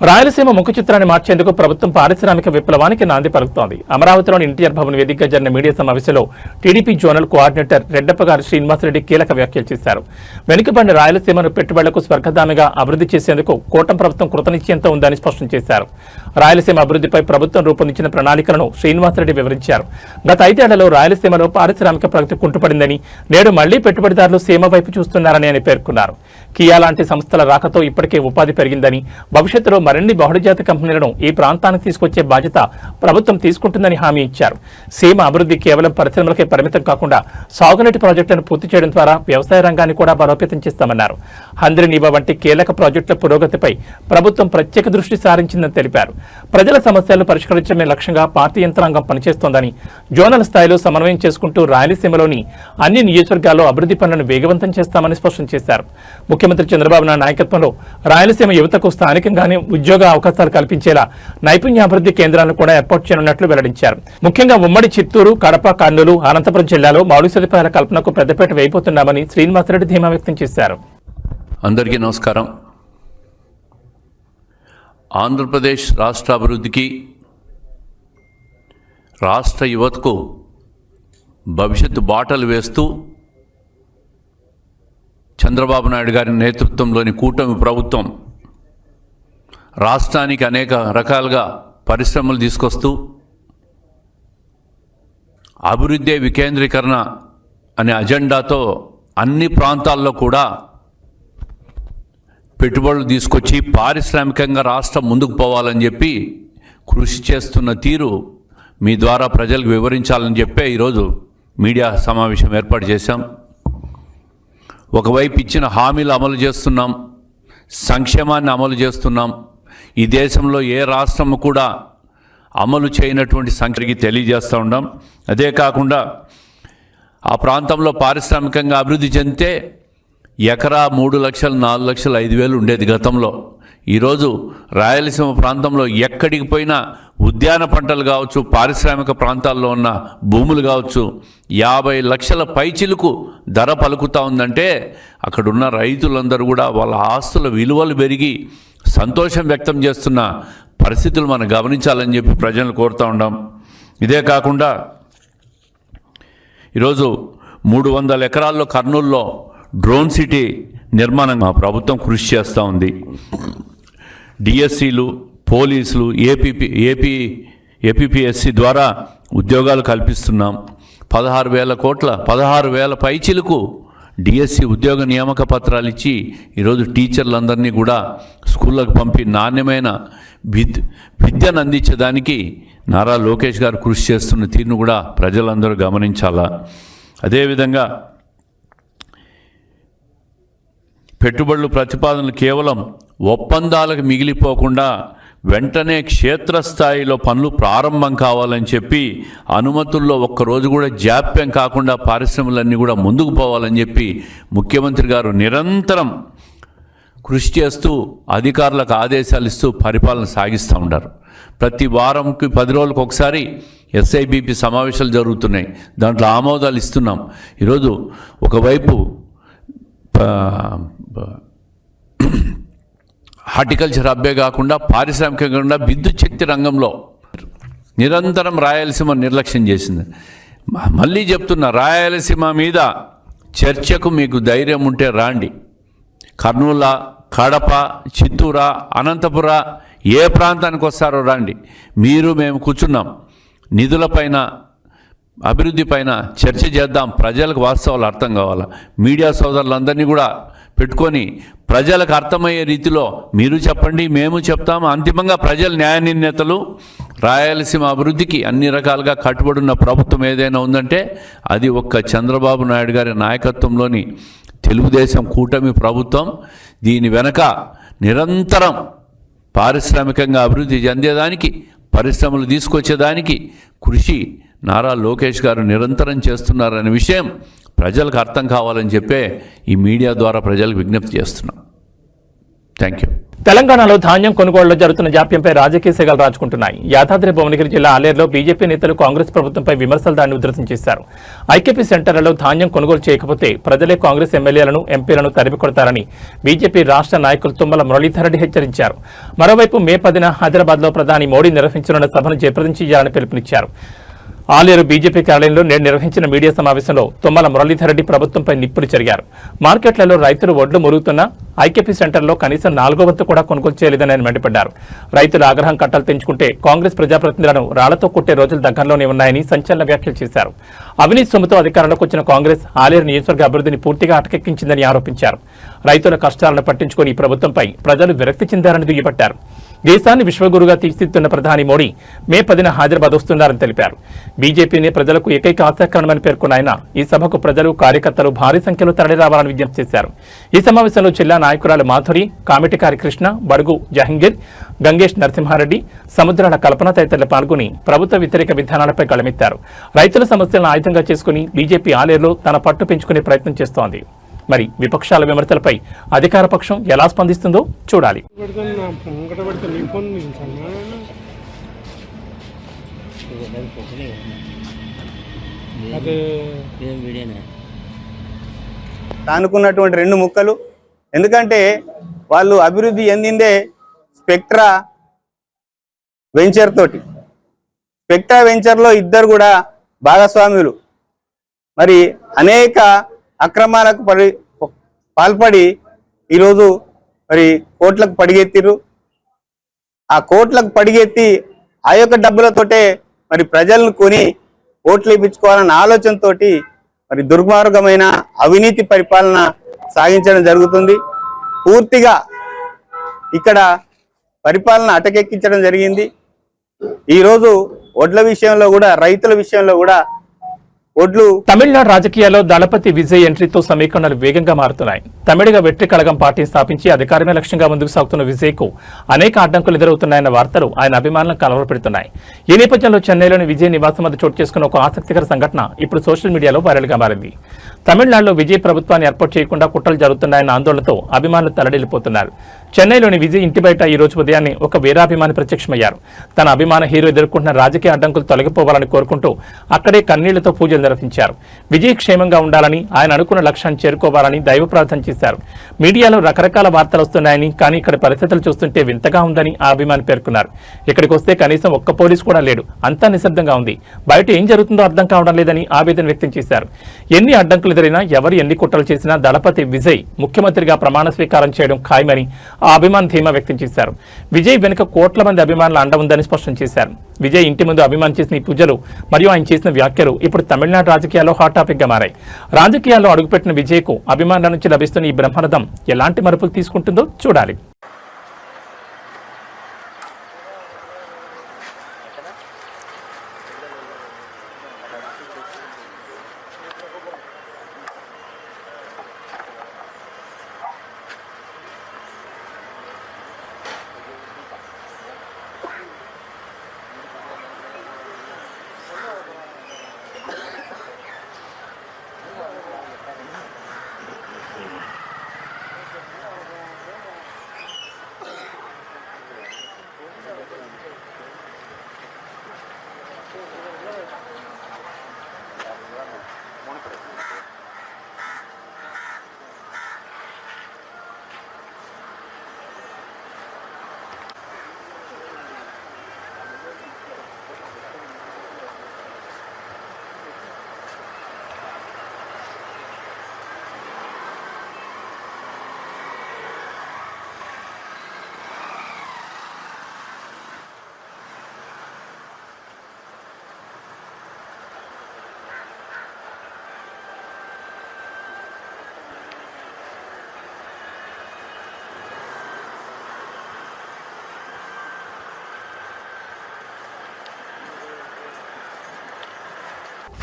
రాయలసీమ ముఖ చిత్రాన్ని మార్చేందుకు ప్రభుత్వం పారిశ్రామిక విప్లవానికి నాంది పలుకుతోంది. అమరావతిలోని ఎన్టీఆర్ భవన్ వేదికగా జరిగిన మీడియా సమావేశంలో టీడీపీ జోనల్ కోఆర్డినేటర్ రెడ్డప్పగారి శ్రీనివాసరెడ్డి కీలక వ్యాఖ్యలు చేశారు. వెనుకబడిన రాయలసీమను పెట్టుబడులకు స్వర్గధామిగా అభివృద్ధి చేసేందుకు కూటమి ప్రభుత్వం కృతనిశ్చయంతో ఉందని స్పష్టం చేశారు. రాయలసీమ అభివృద్ధిపై ప్రభుత్వం రూపొందించిన ప్రణాళికలను శ్రీనివాసరెడ్డి వివరించారు. గత 5 ఏళ్లలో రాయలసీమలో పారిశ్రామిక ప్రగతి కుంటుపడిందని, నేడు మళ్లీ పెట్టుబడిదారులు సీమ వైపు చూస్తున్నారని ఆయన పేర్కొన్నారు. కియా లాంటి సంస్థల రాకతో ఇప్పటికే ఉపాధి పెరిగిందని, భవిష్యత్తులో మరిన్ని బహుళజాతి కంపెనీలను ఈ ప్రాంతానికి తీసుకొచ్చే బాధ్యత ప్రభుత్వం తీసుకుంటుందని హామీ ఇచ్చారు. సీమ అభివృద్ధి కేవలం పరిశ్రమలకే పరిమితం కాకుండా సాగునీటి ప్రాజెక్టులను పూర్తి చేయడం ద్వారా వ్యవసాయ రంగాన్ని కూడా బలోపేతం చేస్తామన్నారు. హంద్రినీవా వంటి కీలక ప్రాజెక్టుల పురోగతిపై ప్రభుత్వం ప్రత్యేక దృష్టి సారించిందని తెలిపారు. ప్రజల సమస్యలను పరిష్కరించడమే లక్ష్యంగా పార్టీ యంత్రాంగం పనిచేస్తోందని, జోనల్ స్థాయిలో సమన్వయం చేసుకుంటూ రాయలసీమలోని అన్ని నియోజకవర్గాల్లో అభివృద్ధి పనులను వేగవంతం చేస్తామని స్పష్టం చేశారు. ముఖ్యమంత్రి చంద్రబాబు నాయుడు నాయకత్వంలో రాయలసీమ యువతకు స్థానికంగానే ఉద్యోగ అవకాశాలు కల్పించేలా నైపుణ్యాభివృద్ధి కేంద్రాలను కూడా ఏర్పాటు చేయనున్నట్లు వెల్లడించారు. ముఖ్యంగా ఉమ్మడి చిత్తూరు, కడప, కర్నూలు, అనంతపురం జిల్లాలో మౌలిక సదుపాయాల కల్పనకు పెద్దపీట వేయబోతున్నామని శ్రీనివాసరెడ్డి ధీమా వ్యక్తం చేశారు. అందరికీ నమస్కారం. ఆంధ్రప్రదేశ్ రాష్ట్ర అభివృద్ధికి, రాష్ట్ర యువతకు భవిష్యత్తు బాటలు వేస్తూ చంద్రబాబు నాయుడు గారి నేతృత్వంలోని కూటమి ప్రభుత్వం రాష్ట్రానికి అనేక రకాలుగా పరిశ్రమలు తీసుకొస్తూ అభివృద్ధి వికేంద్రీకరణ అనే అజెండాతో అన్ని ప్రాంతాల్లో కూడా పెట్టుబడులు తీసుకొచ్చి పారిశ్రామికంగా రాష్ట్రం ముందుకు పోవాలని చెప్పి కృషి చేస్తున్న తీరు మీ ద్వారా ప్రజలకు వివరించాలని చెప్పే ఈరోజు మీడియా సమావేశం ఏర్పాటు చేశాం. ఒకవైపు ఇచ్చిన హామీలు అమలు చేస్తున్నాం, సంక్షేమాన్ని అమలు చేస్తున్నాం. ఈ దేశంలో ఏ రాష్ట్రము కూడా అమలు చేయనటువంటి సంఖ్యకి తెలియజేస్తూ ఉన్నాం. అదే కాకుండా ఆ ప్రాంతంలో పారిశ్రామికంగా అభివృద్ధి చెందితే ఎకరా 3 లక్షలు 4 లక్షలు 5,000 ఉండేది గతంలో. ఈరోజు రాయలసీమ ప్రాంతంలో ఎక్కడికి పోయినా ఉద్యాన పంటలు కావచ్చు, పారిశ్రామిక ప్రాంతాల్లో ఉన్న భూములు కావచ్చు, 50 లక్షల పైచిలుకు ధర పలుకుతూ ఉందంటే అక్కడున్న రైతులందరూ కూడా వాళ్ళ ఆస్తుల విలువలు పెరిగి సంతోషం వ్యక్తం చేస్తున్న పరిస్థితులు మనం గమనించాలని చెప్పి ప్రజలను కోరుతూ ఉన్నాం. ఇదే కాకుండా ఈరోజు 300 ఎకరాల్లో కర్నూలులో డ్రోన్ సిటీ నిర్మాణం మా ప్రభుత్వం కృషి చేస్తూ ఉంది. డిఎస్సీలు, పోలీసులు, ఏపీపీఎస్సీ ద్వారా ఉద్యోగాలు కల్పిస్తున్నాం. 16,000 పైచిలకు డిఎస్సి ఉద్యోగ నియామక పత్రాలు ఇచ్చి ఈరోజు టీచర్లందరినీ కూడా స్కూళ్ళకు పంపి నాణ్యమైన విద్యను అందించడానికి నారా లోకేష్ గారు కృషి చేస్తున్న తీరును కూడా ప్రజలందరూ గమనించాలా. అదేవిధంగా పెట్టుబడులు ప్రతిపాదనలు కేవలం ఒప్పందాలకు మిగిలిపోకుండా వెంటనే క్షేత్రస్థాయిలో పనులు ప్రారంభం కావాలని చెప్పి అనుమతుల్లో ఒక్కరోజు కూడా జాప్యం కాకుండా పరిశ్రమలన్నీ కూడా ముందుకు పోవాలని చెప్పి ముఖ్యమంత్రి గారు నిరంతరం కృషి చేస్తూ అధికారులకు ఆదేశాలు ఇస్తూ పరిపాలన సాగిస్తూ ఉన్నారు. ప్రతి వారంకి 10 రోజులకు ఒకసారి ఎస్ఐబిపి సమావేశాలు జరుగుతున్నాయి. దాంట్లో ఆమోదాలు ఇస్తున్నాం. ఈరోజు ఒకవైపు హార్టికల్చర్ హబ్బే కాకుండా పారిశ్రామికంగా విద్యుత్ శక్తి రంగంలో నిరంతరం రాయలసీమ నిర్లక్ష్యం చేసింది. మళ్ళీ చెప్తున్నా, రాయలసీమ మీద చర్చకు మీకు ధైర్యం ఉంటే రాండి. కర్నూలు, కడప, చిత్తూరు, అనంతపుర ఏ ప్రాంతానికి వస్తారో రండి. మేము కూర్చున్నాం. నిధులపైన, అభివృద్ధి పైన చర్చ చేద్దాం. ప్రజలకు వాస్తవాలు అర్థం కావాలా. మీడియా సోదరులందరినీ కూడా పెట్టుకొని ప్రజలకు అర్థమయ్యే రీతిలో మీరు చెప్పండి, మేము చెప్తాము. అంతిమంగా ప్రజల న్యాయ నిర్ణేతలు రాయలసీమ అభివృద్ధికి అన్ని రకాలుగా కట్టుబడిన ప్రభుత్వం ఏదైనా ఉందంటే అది ఒక్క చంద్రబాబు నాయుడు గారి నాయకత్వంలోని తెలుగుదేశం కూటమి ప్రభుత్వం. దీని వెనక నిరంతరం పారిశ్రామికంగా అభివృద్ధి చెందేదానికి, పరిశ్రమలు తీసుకొచ్చేదానికి కృషి నారా లోకేష్ గారు నిరంతరం చేస్తున్నారనే విషయం ప్రజలకు అర్థం కావాలని చెప్పే ఈ మీడియా ద్వారా ప్రజలకు విజ్ఞప్తి చేస్తున్నాం. Thank you. తెలంగాణలో ధాన్యం కొనుగోలులో జరుగుతున్న జాప్యంపై రాజకీయ సెగలు రాజుకుంటున్నాయి. యాదాద్రి భువనగిరి జిల్లా ఆలేరులో బీజేపీ నేతలు కాంగ్రెస్ ప్రభుత్వంపై విమర్శలు దాన్ని ఉధృతం చేశారు. ఐకేపీ సెంటర్లలో ధాన్యం కొనుగోలు చేయకపోతే ప్రజలే కాంగ్రెస్ ఎమ్మెల్యేలను, ఎంపీలను తరిమి కొడతారని బీజేపీ రాష్ట్ర నాయకులు తుమ్మల మురళీధర్ రెడ్డి హెచ్చరించారు. మరోవైపు మే 10న హైదరాబాద్లో ప్రధాని మోడీ నిర్వహించనున్న సభను జయప్రదం చేయాలని పిలుపునిచ్చారు. ఆలేరు బీజేపీ కార్యాలయంలో నేడు నిర్వహించిన మీడియా సమావేశంలో తుమ్మల మురళీధర్ రెడ్డి ప్రభుత్వంపై నిప్పులు చెరిగారు. మార్కెట్లలో రైతులు వడ్లు మురుగుతున్నా ఐకేపీ సెంటర్లో కనీసం 4వ వంతు కూడా కొనుగోలు చేయలేదని ఆయన మండిపడ్డారు. రైతుల ఆగ్రహం కట్టలు తెంచుకుంటే కాంగ్రెస్ ప్రజాప్రతినిధులను రాళ్లతో కొట్టే రోజులు దగ్గరలోనే ఉన్నాయని సంచలన వ్యాఖ్యలు చేశారు. అవినీతి సొమ్ముతో అధికారంలోకి వచ్చిన కాంగ్రెస్ ఆలేరు నియోజకవర్గ అభివృద్ధిని పూర్తిగా అటకెక్కించిందని ఆరోపించారు. రైతుల కష్టాలను పట్టించుకుని ఈ ప్రభుత్వంపై ప్రజలు విరక్తి చెందారని దుయ్యబట్టారు. దేశాన్ని విశ్వగురుగా తీర్చిదిద్దుతున్న ప్రధాని మోడీ మే 10న హైదరాబాద్ వస్తున్నారని తెలిపారు. బీజేపీని ప్రజలకు ఏకైక ఆశాకరణమని పేర్కొన్న ఆయన ఈ సభకు ప్రజలు, కార్యకర్తలు భారీ సంఖ్యలో తరలిరావాలని విజ్ఞప్తి చేశారు. ఈ సమావేశంలో జిల్లా నాయకురాలు మాధురి, కామిటికారి కృష్ణ, బడుగు జహంగీర్, గంగేష్ నరసింహారెడ్డి, సముద్రాల కల్పన తదితరులు పాల్గొని ప్రభుత్వ వ్యతిరేక విధానాలపై గళమెత్తారు. రైతుల సమస్యలను ఆయుధంగా చేసుకుని బీజేపీ ఆలేరులో తన పట్టు పెంచుకునే ప్రయత్నం చేస్తోంది. మరి విపక్షాల విమర్శలపై అధికార పక్షం ఎలా స్పందిస్తుందో చూడాలి. తానుకున్నటువంటి 2 ముక్కలు. ఎందుకంటే వాళ్ళు అభివృద్ధి చెందిందే స్పెక్ట్రా వెంచర్ తోటి. స్పెక్ట్రా వెంచర్లో ఇద్దరు కూడా భాగస్వాములు. మరి అనేక అక్రమాలకు పాల్పడి ఈరోజు మరి కోట్లకు పడిగెత్తిరు. ఆ కోట్లకు పడిగెత్తి ఆ యొక్క డబ్బులతోటే మరి ప్రజలను కొని ఓట్లు ఇప్పించుకోవాలన్న ఆలోచనతోటి మరి దుర్మార్గమైన అవినీతి పరిపాలన సాగించడం జరుగుతుంది. పూర్తిగా ఇక్కడ పరిపాలన అటకెక్కించడం జరిగింది. ఈరోజు ఒడ్ల విషయంలో కూడా, రైతుల విషయంలో కూడా ఒడ్లు తమిళనాడు రాజకీయాల్లో దళపతి విజయ్ ఎంట్రీతో సమీకరణలు వేగంగా మారుతున్నాయి. తమిళగా వెట్రి కళగం పార్టీని స్థాపించి అధికారమే లక్ష్యంగా ముందుకు సాగుతున్న విజయ్ కు అనేక అడ్డంకులు ఎదురవుతున్నాయన్న వార్తలు ఆయన అభిమానులను కలవరపెడుతున్నాయి. ఈ నేపథ్యంలో చెన్నైలోని విజయ్ నివాసం వద్ద చోటు చేసుకున్న ఒక ఆసక్తికర సంఘటన ఇప్పుడు సోషల్ మీడియాలో వైరల్ గా మారింది. తమిళనాడులో విజయ్ ప్రభుత్వాన్ని ఏర్పాటు చేయకుండా కుట్రలు జరుగుతున్నాయన్న ఆందోళనతో అభిమానులు తలడిల్లిపోతున్నారు. చెన్నైలోని విజయ్ ఇంటి బయట ఈ రోజు ఉదయాన్నే ఒక వీరాభిమాని ప్రత్యక్షమయ్యారు. తన అభిమాన హీరో ఎదుర్కొంటున్న రాజకీయ అడ్డంకులు తొలగిపోవాలని కోరుకుంటూ అక్కడే కన్నీళ్లతో పూజలు నిర్వహించారు. విజయ్ క్షేమంగా ఉండాలని, ఆయన అనుకున్న లక్ష్యాన్ని చేరుకోవాలని దైవ ప్రార్థన చేశారు. మీడియాలో రకరకాల వార్తలు వస్తున్నాయని, కానీ ఇక్కడ పరిస్థితులు చూస్తుంటే వింతగా ఉందని ఆ అభిమాని పేర్కొన్నారు. ఇక్కడికి వస్తే కనీసం ఒక్క పోలీసు కూడా లేడు, అంతా నిశ్శబ్దంగా ఉంది, బయట ఏం జరుగుతుందో అర్థం కావడం లేదని ఆవేదన వ్యక్తం చేశారు. ఎన్ని అడ్డంకులు ఎదురైనా, ఎవరు ఎన్ని కుట్రలు చేసినా దళపతి విజయ్ ముఖ్యమంత్రిగా ప్రమాణ స్వీకారం చేయడం ఖాయమని ఆ అభిమాని ధీమా వ్యక్తం చేశారు. విజయ్ వెనుక కోట్ల మంది అభిమానుల అండ ఉందని స్పష్టం చేశారు. విజయ్ ఇంటి ముందు అభిమాని చేసిన ఈ పూజలు మరియు ఆయన చేసిన వ్యాఖ్యలు ఇప్పుడు తమిళనాడు రాజకీయాల్లో హాట్ టాపిక్ గా మారాయి. రాజకీయాల్లో అడుగుపెట్టిన విజయ్ కు అభిమానుల నుంచి లభిస్తున్న ఈ బ్రహ్మరథం ఎలాంటి మరుపులు తీసుకుంటుందో చూడాలి.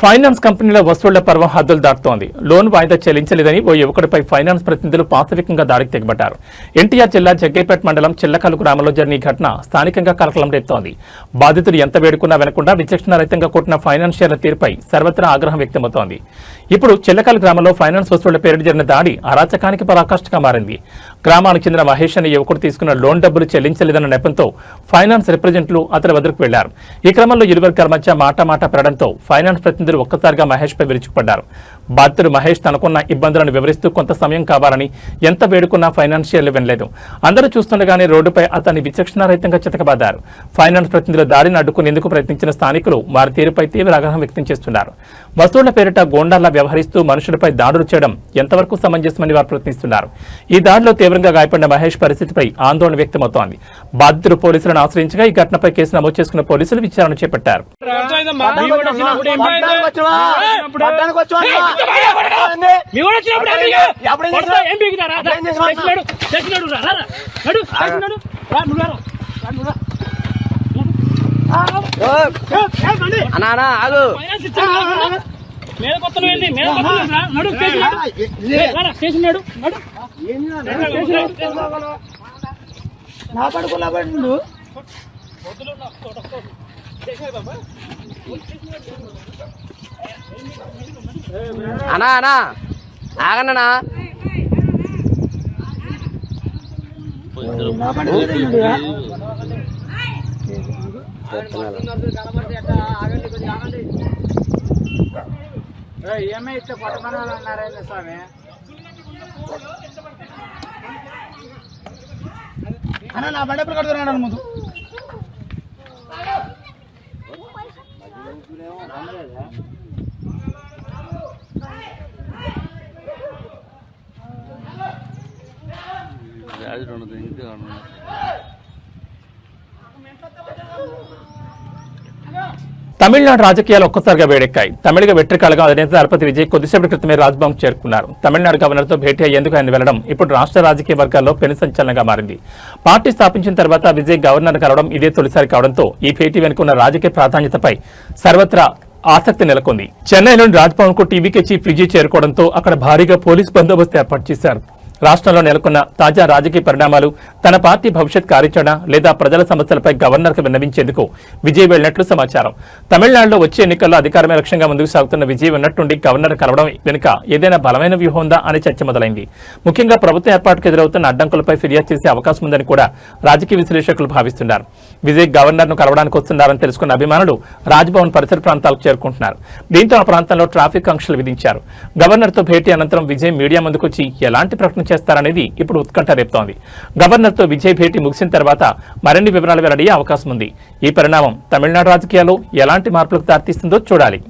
ఫైనాన్స్ కంపెనీల వసూళ్ల పర్వం హద్దులు దాటుతోంది. లోన్ వాయిదా చెల్లించలేదని ఓ యువకుడిపై ఫైనాన్స్ ప్రతినిధులు పాశవికంగా దాడికి తెగబడ్డారు. ఎన్టీఆర్ జిల్లా జగ్గైపేట మండలం చిల్లకల్లు గ్రామంలో జరిగిన ఈ ఘటన స్థానికంగా కలకలం రేపుతోంది. బాధితులు ఎంత వేడుకున్నా వినకుండా విచక్షణారహితంగా కొట్టిన ఫైనాన్షియర్ల తీరుపై సర్వత్రా ఆగ్రహం వ్యక్తమవుతోంది. ఇప్పుడు చిల్లకల్లు గ్రామంలో ఫైనాన్స్ వసూళ్ల పేరిట జరిగిన దాడి అరాచకానికి పరాకాష్ఠగా మారింది. గ్రామానికి చెందిన మహేష్ అనే యువకుడు తీసుకున్న లోన్ డబ్బులు చెల్లించలేదన్న నెపంతో ఫైనాన్స్ రిప్రజెంటేటివ్లు అతని వద్దకు వెళ్లారు. ఈ క్రమంలో ఇరువర్గాల మధ్య మాట పెరడంతో ఫైనాన్స్ ప్రతినిధులు ఒక్కసారిగా మహేష్ పై విరుచుకుపడ్డారు. బాధితుడు మహేష్ తనకున్న ఇబ్బందులను వివరిస్తూ కొంత సమయం కావాలని ఎంత వేడుకున్నా ఫైనాన్షియర్లు వినలేదు. అందరూ చూస్తుండగానే రోడ్డుపై అతన్ని విచక్షణారహితంగా చితకబాదారు. ఫైనాన్స్ ప్రతినిధుల దాడిని అడ్డుకునేందుకు ప్రయత్నించిన స్థానికులు వారి తీరుపై తీవ్ర ఆగ్రహం వ్యక్తం చేస్తున్నారు. వసూళ్ల పేరిట గోండాల్లా వ్యవహరిస్తూ మనుషులపై దాడులు చేయడం ఎంతవరకు సమంజసమని వారు ప్రశ్నిస్తున్నారు. ఈ దాడిలో తీవ్రంగా గాయపడిన మహేష్ పరిస్థితిపై ఆందోళన వ్యక్తమవుతోంది. బాధితులు పోలీసులను ఆశ్రయించగా ఈ ఘటనపై కేసు నమోదు చేసుకున్న పోలీసులు విచారణ చేపట్టారు. అనా అనా ఆగన్నా ఈఎంఐ ఇస్తే కొట్టమనాలి అన్నారా స్వామి? అన్న నా బండి ఎప్పుడు కడుతున్నాడు ముందు తమిళనాడు రాజకీయాలు ఒక్కసారిగా వేడెక్కాయి. తమిళగ వెట్రికాలుగా అధినేత దళపతి విజయ్ కొద్దిసేపటి క్రితమే రాజ్భవన్ చేరుకున్నారు. తమిళనాడు గవర్నర్తో భేటీ అయ్యేందుకు ఆయన వెళ్లడం ఇప్పుడు రాష్ట్ర రాజకీయ వర్గాల్లో పెను సంచలనంగా మారింది. పార్టీ స్థాపించిన తర్వాత విజయ్ గవర్నర్ కలవడం ఇదే తొలిసారి కావడంతో ఈ భేటీ వెనుక ఉన్న రాజకీయ ప్రాధాన్యతపై సర్వత్రా ఆసక్తి నెలకొంది. చెన్నైలోని రాజ్భవన్ కు టీవీకే చీఫ్ విజయ్ చేరుకోవడంతో అక్కడ భారీగా పోలీస్ బందోబస్తు ఏర్పాటు చేశారు. రాష్ట్రంలో నెలకొన్న తాజా రాజకీయ పరిణామాలు, తన పార్టీ భవిష్యత్ కార్యాచరణ లేదా ప్రజల సమస్యలపై గవర్నర్కు విన్నవించేందుకు విజయ్ వెళ్లినట్లు సమాచారం. తమిళనాడులో వచ్చే ఎన్నికల్లో అధికారమే లక్ష్యంగా ముందుకు సాగుతున్న విజయ్ ఉన్నట్టుండి గవర్నర్ కలవడం వెనుక ఏదైనా బలమైన వ్యూహం ఉందా అనే చర్చ మొదలైంది. ముఖ్యంగా ప్రభుత్వ ఏర్పాటుకు ఎదురవుతున్న అడ్డంకులపై ఫిర్యాదు చేసే అవకాశం ఉందని కూడా రాజకీయ విశ్లేషకులు భావిస్తున్నారు. విజయ్ గవర్నర్ను కలవడానికి వస్తున్నారని తెలుసుకున్న అభిమానులు రాజ్భవన్ పరిసర ప్రాంతాలకు చేరుకుంటున్నారు. దీంతో ఆ ప్రాంతంలో ట్రాఫిక్ ఆంక్షలు విధించారు. గవర్నర్తో భేటీ అనంతరం విజయ్ మీడియా ముందుకొచ్చి ఎలాంటి ప్రకటన చేస్తారనేది ఇప్పుడు ఉత్కంఠ రేపుతోంది. గవర్నర్తో విజయ్ భేటీ ముగిసిన తర్వాత మరిన్ని వివరాలు వెల్లడయ్యే అవకాశం ఉంది. ఈ పరిణామం తమిళనాడు రాజకీయాల్లో ఎలాంటి మార్పులకు దారితీస్తుందో చూడాలి.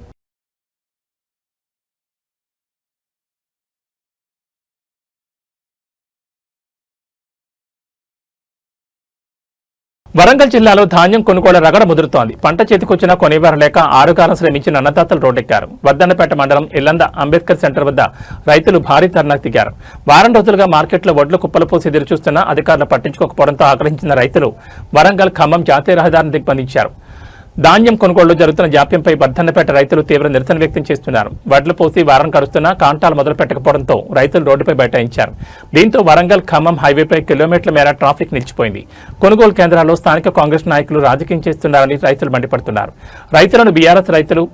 వరంగల్ జిల్లాలో ధాన్యం కొనుగోలు రగడ ముదురుతోంది. పంట చేతికొచ్చినా కొనేవారు లేక ఆరుగాలం శ్రమించిన అన్నదాతలు రోడ్డెక్కారు. వద్దన్నపేట మండలం ఇల్లంద అంబేద్కర్ సెంటర్ వద్ద రైతులు భారీ ధర్నాకు దిగారు. వారం రోజులుగా మార్కెట్లో వడ్లు కుప్పలు పోసి ఎదురుచూస్తున్నా అధికారులు పట్టించుకోకపోవడంతో ఆగ్రహించిన రైతులు వరంగల్ ఖమ్మం జాతీయ రహదారిని దిగ్బంధించారు. ధాన్యం కొనుగోళ్లు జరుగుతున్న జాప్యంపై బద్దన్నపేట రైతులు తీవ్ర నిరసన వ్యక్తం చేస్తున్నారు. వడ్లు పోసి వారం గడుస్తున్నా కాంటాలు మొదలు పెట్టకపోవడంతో రైతులు రోడ్డుపై బైఠాయించారు. దీంతో వరంగల్ ఖమ్మం హైవేపై కిలోమీటర్ల మేర ట్రాఫిక్ నిలిచిపోయింది. కొనుగోలు కేంద్రాల్లో స్థానిక కాంగ్రెస్ నాయకులు రాజకీయం చేస్తున్నారని రైతులు మండిపడుతున్నారు. రైతులను బీఆర్ఎస్ రైతులు,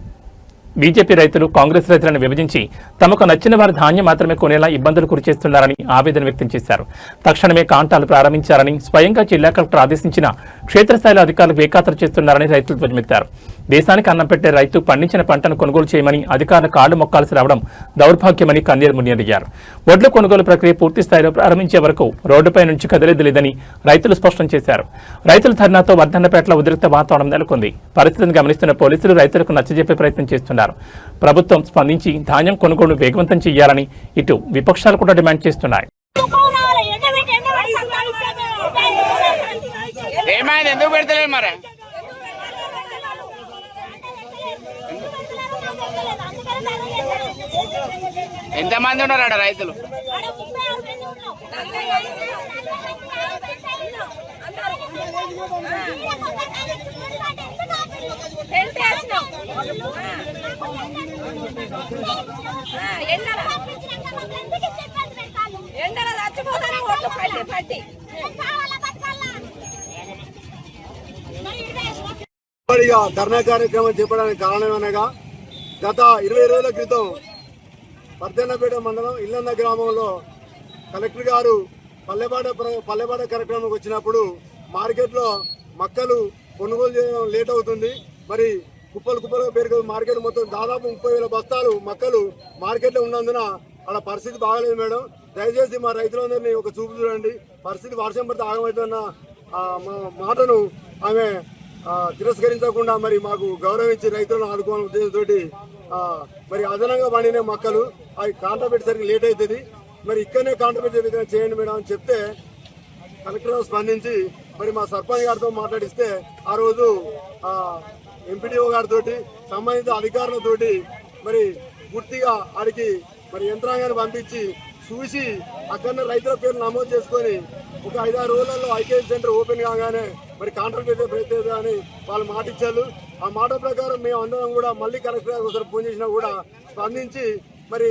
బీజేపీ రైతులు కాంగ్రెస్ రైతులను విభజించి తమకు నచ్చిన వారి ధాన్యం మాత్రమే కొనేలా ఇబ్బందులు గురిచేస్తున్నారని ఆవేదన వ్యక్తం చేశారు. తక్షణమే కాంటాలు ప్రారంభించారని స్వయంగా జిల్లా కలెక్టర్ ఆదేశించిన క్షేత్రస్థాయిలో అధికారులు బేఖాతరు చేస్తున్నారని రైతులు ధ్వజమెత్తారు. దేశానికి అన్నం పెట్టే రైతు పండించిన పంటను కొనుగోలు చేయమని అధికారులు కాళ్లు మొక్కాల్సి రావడం దౌర్భాగ్యమని కన్నీరు మునియడిగారు. వడ్ల కొనుగోలు ప్రక్రియ పూర్తి స్థాయిలో ప్రారంభించే వరకు రోడ్డుపై నుంచి కదిలేది లేదని రైతులు స్పష్టం చేశారు. రైతుల ధర్నాతో వర్ధన్నపేటలో ఉద్రిక్త వాతావరణం నెలకొంది. పరిస్థితిని గమనిస్తున్న పోలీసులు రైతులకు నచ్చజెప్పే ప్రయత్నం చేస్తున్నారు. ప్రభుత్వం స్పందించి ధాన్యం కొనుగోలు వేగవంతం చేయాలని ఇటు విపక్షాలు కూడా డిమాండ్ చేస్తున్నాయి. ఎందుకు పెడతలేదు మరి? ఎంతమంది ఉన్నారట రైతులు? ధర్నా కార్యక్రమం చెప్పడానికి కారణమనగా గత 20 రోజుల క్రితం వర్ధన్నపేట మండలం ఇల్లంద గ్రామంలో కలెక్టర్ గారు పల్లెబాట కార్యక్రమానికి వచ్చినప్పుడు మార్కెట్లో మక్కలు కొనుగోలు చేయడం లేట్ అవుతుంది. మరి కుప్పలుగా పెరిగే మార్కెట్ మొత్తం దాదాపు 30,000 బస్తాలు మక్కలు మార్కెట్లో ఉన్నందున అక్కడ పరిస్థితి బాగలేదు మేడం. దయచేసి మా రైతులందరినీ ఒక చూపు చూడండి. పరిస్థితి వర్షం పడితే ఆగమవుతున్న మాటను ఆమె తిరస్కరించకుండా మరి మాకు గౌరవించి రైతులను ఆదుకోవాలనే ఉద్దేశంతో మరి అదనంగా పండిన మొక్కలు అవి కాంటా పెట్టేసరికి లేట్ అవుతుంది. మరి ఇక్కడనే కాంటా పెట్టే విధంగా చేయండి మేడం అని చెప్తే కలెక్టర్ స్పందించి మరి మా సర్పంచ్ గారితో మాట్లాడిస్తే ఆ రోజు ఎంపీడీఓ గారితో సంబంధిత అధికారులతోటి మరి పూర్తిగా ఆడికి మరి యంత్రాంగాన్ని పంపించి చూసి అక్కడ రైతుల పేర్లు నమోదు చేసుకొని ఒక 5-6 రోజులలో ఐకేఎం సెంటర్ ఓపెన్ కాగానే మరి కాంట్రాక్ట్ పెట్టే ప్రయత్నం అని వాళ్ళు మాట ఇచ్చారు. ఆ మాట ప్రకారం మేము అందరం కూడా మళ్ళీ కలెక్టర్ గారు ఒకసారి ఫోన్ చేసినా కూడా స్పందించి మరి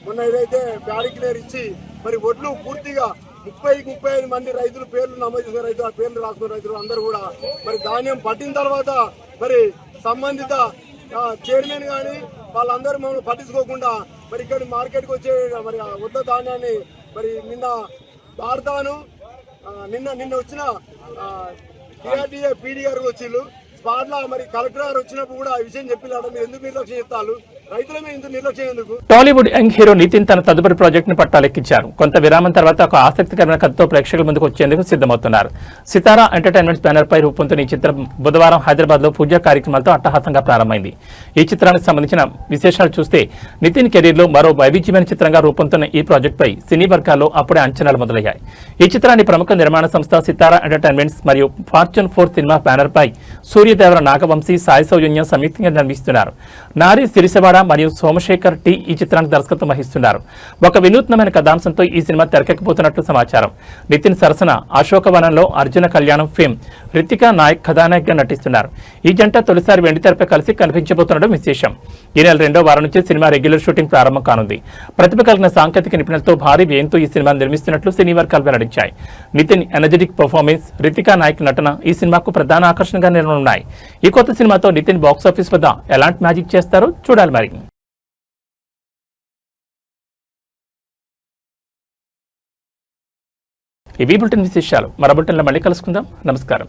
మొన్న ఏదైతే బ్యారీ క్లియర్ ఇచ్చి మరి ఒడ్లు పూర్తిగా 30-35 మంది రైతులు పేర్లు నమోదు చేసిన రైతులు ఆ పేర్లు రాసుకున్న రైతులు అందరూ కూడా మరి ధాన్యం పట్టిన తర్వాత మరి సంబంధిత చైర్మన్ కానీ వాళ్ళందరూ మమ్మల్ని పట్టించుకోకుండా మరి ఇక్కడ మార్కెట్కి వచ్చే మరి వడ్ల ధాన్యాన్ని మరి నిన్న వాడతాను నిన్న వచ్చిన టీఆర్డీఏ పీడీ గారు వచ్చిళ్ళు స్పాట్లో మరి కలెక్టర్ గారు వచ్చినప్పుడు కూడా ఈ విషయం చెప్పినాడు. మీరు ఎందుకు నిర్లక్ష్యం చెప్తారు? రైతుల మీద ఇంత నిర్లక్ష్యం ఎందుకు? టాలీవుడ్ యంగ్ హీరో నితిన్ తన తదుపరి ప్రాజెక్ట్ ను పట్టాలెక్కించారు. కొంత విరామం తర్వాత ఒక ఆసక్తికరమైన కథతో ప్రేక్షకుల ముందుకు వచ్చేందుకు సిద్ధమవుతున్నారు. సితారా ఎంటర్టైన్మెంట్స్ బ్యానర్ పై రూపొందుతున్న ఈ చిత్రం బుధవారం హైదరాబాద్ లో పూజా కార్యక్రమాలతో అట్టహాసంగా ప్రారంభమైంది. ఈ చిత్రానికి సంబంధించిన విశేషాలు చూస్తే నితిన్ కెరీర్ లో మరో వైవిధ్యమైన చిత్రంగా రూపొందుతున్న ఈ ప్రాజెక్ట్ పై సినీ వర్గాల్లో అప్పుడే అంచనాలు మొదలయ్యాయి. ఈ చిత్రాన్ని ప్రముఖ నిర్మాణ సంస్థ సితారా ఎంటర్టైన్మెంట్స్ మరియు ఫార్చ్యూన్ 4 సినిమా బ్యానర్ పై సూర్యదేవర నాగవంశీ సాయి సౌజన్యం సంయుక్తంగా నిర్మిస్తున్నారు. నారి సిరిసవాడ మరియు సోమశేఖర్ టి ఈ చిత్రానికి దర్శకత్వం వహిస్తున్నారు. ఒక వినూత్నమైన కథాంశంతో ఈ సినిమా తెరకెక్కబోతున్నట్లు సమాచారం. నితిన్ సరసన అశోకవనంలో అర్జున కళ్యాణం ఫేమ్ రితికా నాయక్ కథానాయకగా నటిస్తున్నారు. ఈ జంట తొలిసారి వెండితెరపై కలిసి కనిపించబోతుండడం విశేషం. ఈ నెల 2వ వారం నుంచి సినిమా రెగ్యులర్ షూటింగ్ ప్రారంభం కానుంది. ప్రతిభ కలిగిన సాంకేతిక నిపుణులతో భారీ వ్యయంతో ఈ సినిమాను నిర్మిస్తున్నట్లు సినీ వర్గాలు వెల్లడించాయి. నితిన్ ఎనర్జెటిక్ పర్ఫార్మెన్స్, రితికా నాయక్ నటన ఈ సినిమాకు ప్రధాన ఆకర్షణగా నిలవనున్నాయి. ఈ కొత్త సినిమాతో నితిన్ బాక్సాఫీస్ వద్ద ఎలాంటి మ్యాజిక్ చేస్తారో చూడాలి. మరి ఇవి బులెటిన్ విశేషాలు. మరో బులెటిన్లో మళ్ళీ కలుసుకుందాం. నమస్కారం.